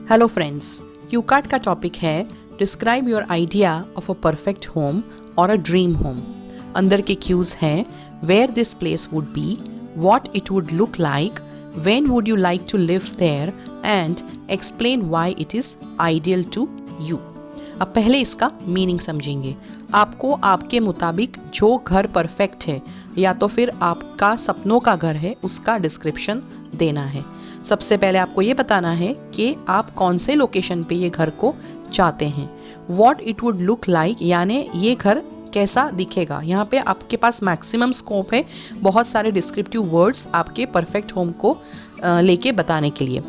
Hello friends, cue card का topic है describe your idea of a perfect home और a dream home. अंदर के क्यूज हैं where this place would be, what it would look like, when would you like to live there and explain why it is ideal to you. अब पहले इसका meaning समझेंगे। आपको आपके मुताबिक जो घर परफेक्ट है या तो फिर आपका सपनों का घर है उसका डिस्क्रिप्शन देना है। सबसे पहले आपको ये बताना है कि आप कौन से लोकेशन पे ये घर को चाहते हैं। What it would look like यानी ये घर कैसा दिखेगा। यहाँ पे आपके पास मैक्सिमम स्कोप है बहुत सारे डिस्क्रिप्टिव वर्ड्स आपके परफेक्ट होम को लेके बताने के लिए।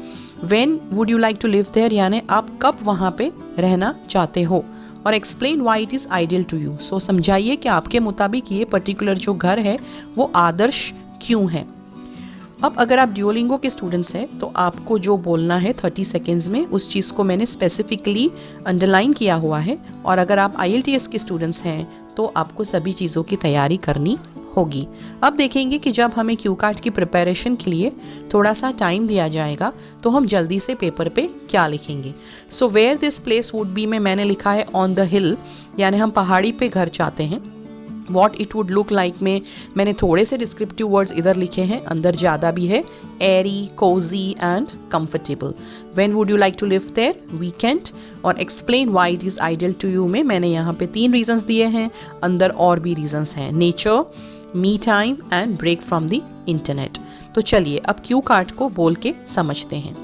When would you like to live there यानी आप कब वहाँ पे रहना चाहते हो। और explain why it is ideal to you, so समझाइए कि आपके मुताबिक ये पर्टिकुलर जो घर है वो आदर्श क्यों है। अब अगर आप ड्यूओलिंगो के स्टूडेंट्स हैं तो आपको जो बोलना है 30 सेकेंड्स में उस चीज़ को मैंने स्पेसिफिकली अंडरलाइन किया हुआ है। और अगर आप IELTS के स्टूडेंट्स हैं तो आपको सभी चीज़ों की तैयारी करनी होगी। अब देखेंगे कि जब हमें क्यू कार्ड की प्रिपरेशन के लिए थोड़ा सा टाइम दिया जाएगा तो हम जल्दी से पेपर पे क्या लिखेंगे। So where this place would be में मैंने लिखा है ऑन द हिल यानी हम पहाड़ी पे घर चाहते हैं। What it would look like में मैंने थोड़े से डिस्क्रिप्टिव वर्ड्स इधर लिखे हैं, अंदर ज़्यादा भी है, airy, cosy and comfortable. When would you like to live there, weekend. और explain why it is ideal to you में मैंने यहाँ पे 3 रीजंस दिए हैं, अंदर और भी रीजंस हैं, nature, me time and break from the internet. तो चलिए अब क्यू कार्ड को बोल के समझते हैं।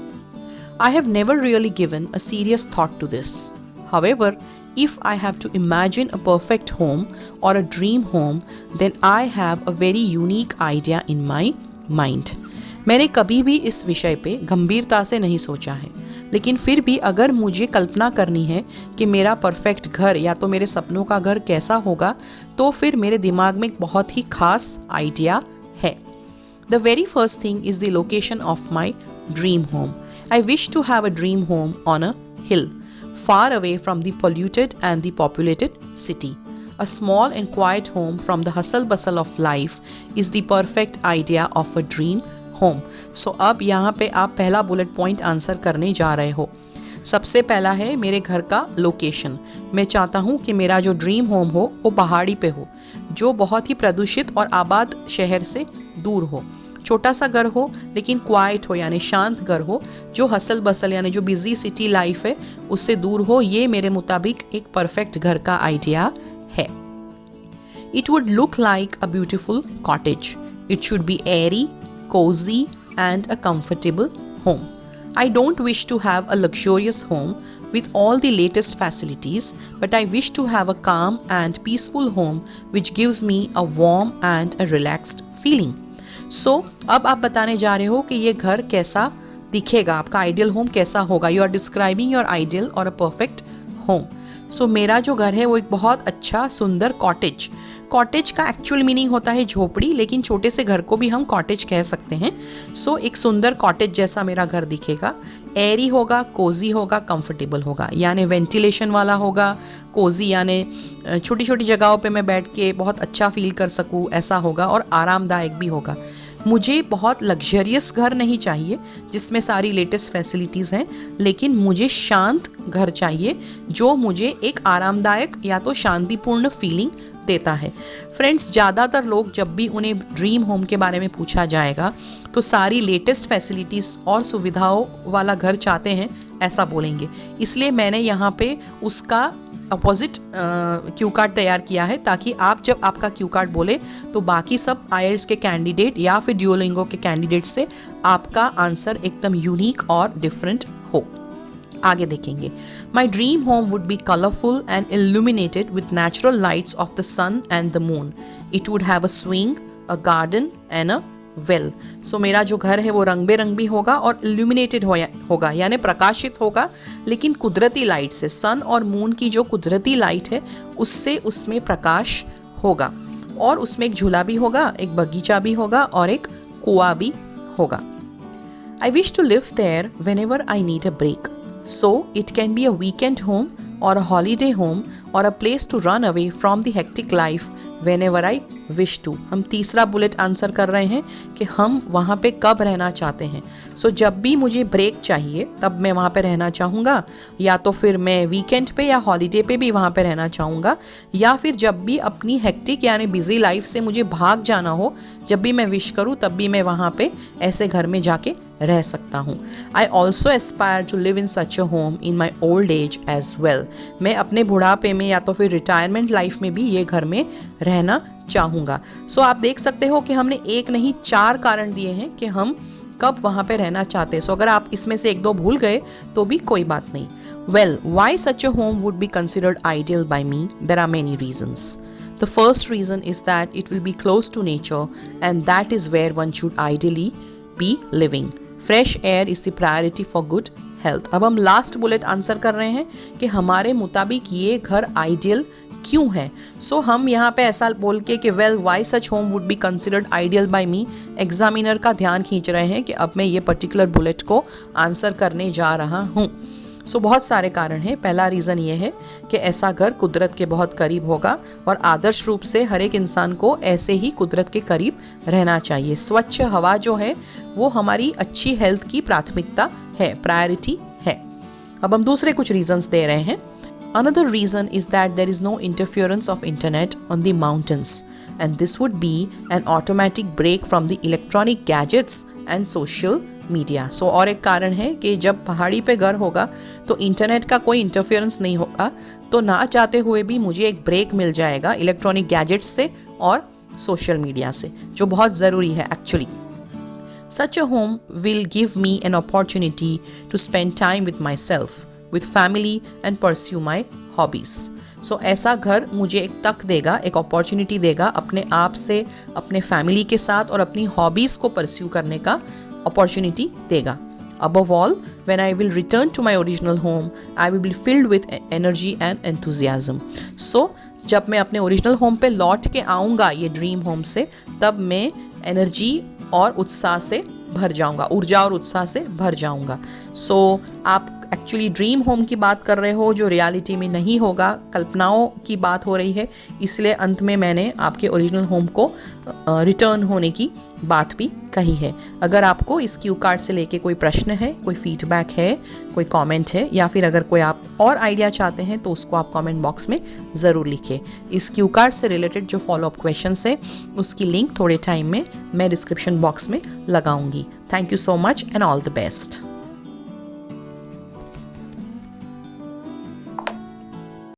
I have never really given a serious thought to this, however if I have to imagine a perfect home or a dream home, then I have a very unique idea in my mind. मैंने कभी भी इस विषय पे गंभीरता से नहीं सोचा है, लेकिन फिर भी अगर मुझे कल्पना करनी है कि मेरा परफेक्ट घर या तो मेरे सपनों का घर कैसा होगा तो फिर मेरे दिमाग में एक बहुत ही खास आइडिया है। The very first thing is the location of my dream home. I wish to have a dream home on a hill, far away from the polluted and the populated city. A small and quiet home from the hustle bustle of life is the perfect idea of a dream home. So अब यहाँ पे आप पहला bullet point answer करने जा रहे हो। सबसे पहला है मेरे घर का लोकेशन। मैं चाहता हूँ कि मेरा जो ड्रीम होम हो वो पहाड़ी पे हो, जो बहुत ही प्रदूषित और आबाद शहर से दूर हो। छोटा सा घर हो लेकिन क्वाइट हो यानी शांत घर हो, जो हसल बसल यानी जो बिजी सिटी लाइफ है उससे दूर हो। ये मेरे मुताबिक एक परफेक्ट घर का आइडिया है। It would look like a beautiful cottage. It should be airy, cosy and a comfortable home. I don't wish to have a luxurious home with all the latest facilities, but I wish to have a calm and peaceful home which gives me a warm and a relaxed feeling. So, अब आप बताने जा रहे हो कि ये घर कैसा दिखेगा, आपका आइडियल होम कैसा होगा। You are describing your ideal or a perfect home. सो मेरा जो घर है वो एक बहुत अच्छा सुंदर कॉटेज। कॉटेज का एक्चुअल मीनिंग होता है झोपड़ी, लेकिन छोटे से घर को भी हम कॉटेज कह सकते हैं। सो एक सुंदर कॉटेज जैसा मेरा घर दिखेगा। एरी होगा, कोजी होगा, कंफर्टेबल होगा यानी वेंटिलेशन वाला होगा। कोजी यानी छोटी छोटी जगहों पे मैं बैठ के बहुत अच्छा फील कर सकूँ ऐसा होगा, और आरामदायक भी होगा। मुझे बहुत लग्जरियस घर नहीं चाहिए जिसमें सारी लेटेस्ट फैसिलिटीज़ हैं, लेकिन मुझे शांत घर चाहिए जो मुझे एक आरामदायक या तो शांतिपूर्ण फीलिंग देता है। फ्रेंड्स, ज़्यादातर लोग जब भी उन्हें ड्रीम होम के बारे में पूछा जाएगा तो सारी लेटेस्ट फैसिलिटीज़ और सुविधाओं वाला घर चाहते हैं ऐसा बोलेंगे। इसलिए मैंने यहाँ पे उसका अपोजिट क्यू कार्ड तैयार किया है ताकि आप जब आपका क्यू कार्ड बोले तो बाकी सब IELTS के कैंडिडेट या फिर ड्यूओलिंगो के कैंडिडेट से आपका आंसर एकदम यूनिक और डिफरेंट हो। आगे देखेंगे। My dream home would be colourful and illuminated with natural lights of the sun and the moon. It would have a swing, a garden and a well. So मेरा जो घर है वो रंग बेरंगी होगा और इल्यूमिनेटेड होगा यानी प्रकाशित होगा, लेकिन कुदरती लाइट से, सन और मून की जो कुदरती लाइट है उससे उसमें प्रकाश होगा। और उसमें एक झूला भी होगा, एक बगीचा भी होगा और एक कुआं भी होगा। I wish to live there whenever I need a break. So it can be a weekend home or a holiday home or a place to run away from the hectic life whenever I wish to। हम तीसरा bullet answer कर रहे हैं कि हम वहाँ पे कब रहना चाहते हैं। सो जब भी मुझे ब्रेक चाहिए तब मैं वहाँ पे रहना चाहूँगा, या तो फिर मैं वीकेंड पे या हॉलीडे पे भी वहाँ पे रहना चाहूँगा, या फिर जब भी अपनी हेक्टिक यानी बिजी लाइफ से मुझे भाग जाना हो, जब भी मैं विश करूँ तब भी मैं वहाँ पे ऐसे घर में जाके रह सकता हूँ। I also aspire to live in such a home in my old age as well. मैं अपने बुढ़ापे में या तो फिर रिटायरमेंट लाइफ में भी ये घर में रहना चाहूँगा। सो आप देख सकते हो कि हमने एक नहीं 4 कारण दिए हैं कि हम कब वहाँ पे रहना चाहते हैं। सो अगर आप इसमें से 1-2 भूल गए तो भी कोई बात नहीं। Well, why such a home would be considered ideal by me? There are many reasons. The first reason is that it will be close to nature, and that is where one should ideally be living. Fresh air is the priority for good health. अब हम last bullet answer कर रहे हैं कि हमारे मुताबिक ये घर आइडियल क्यों है। सो हम यहाँ पे ऐसा बोल के कि well why such home would be considered ideal by me, examiner का ध्यान खींच रहे हैं कि अब मैं ये पर्टिकुलर बुलेट को आंसर करने जा रहा हूँ। सो बहुत सारे कारण हैं। पहला रीज़न ये है कि ऐसा घर कुदरत के बहुत करीब होगा और आदर्श रूप से हर एक इंसान को ऐसे ही कुदरत के करीब रहना चाहिए। स्वच्छ हवा जो है वो हमारी अच्छी हेल्थ की प्राथमिकता है, प्रायोरिटी है। अब हम दूसरे कुछ रीजंस दे रहे हैं। Another reason is that there is no interference of internet on the mountains, and this would be an automatic break from the electronic gadgets and social media. So और एक कारण है कि जब पहाड़ी पे घर होगा तो इंटरनेट का कोई इंटरफेरेंस नहीं होगा, तो ना चाहते हुए भी मुझे एक ब्रेक मिल जाएगा इलेक्ट्रॉनिक गैजेट्स से और सोशल मीडिया से, जो बहुत ज़रूरी है actually. Such a home will give me an opportunity to spend time with myself, with family and pursue my hobbies. सो ऐसा घर मुझे एक तक देगा, एक अपॉर्चुनिटी देगा अपने आप से, अपने फैमिली के साथ और अपनी हॉबीज़ को परस्यू करने का अपॉर्चुनिटी देगा। Above all, when I will return to my original home, I will be filled with energy and enthusiasm. So, जब मैं अपने ओरिजिनल होम पे लौट के आऊँगा ये ड्रीम होम से, तब मैं एनर्जी और उत्साह से भर जाऊँगा, ऊर्जा और उत्साह से भर जाऊँगा। सो आप एक्चुअली ड्रीम होम की बात कर रहे हो जो रियलिटी में नहीं होगा, कल्पनाओं की बात हो रही है, इसलिए अंत में मैंने आपके ओरिजिनल होम को रिटर्न होने की बात भी कही है। अगर आपको इस क्यू कार्ड से लेके कोई प्रश्न है, कोई फीडबैक है, कोई कमेंट है, या फिर अगर कोई आप और आइडिया चाहते हैं तो उसको आप कमेंट बॉक्स में ज़रूर लिखें। इस क्यू कार्ड से रिलेटेड जो फॉलोअप क्वेश्चंस है उसकी लिंक थोड़े टाइम में मैं डिस्क्रिप्शन बॉक्स में लगाऊंगी। Thank you so much and all the best.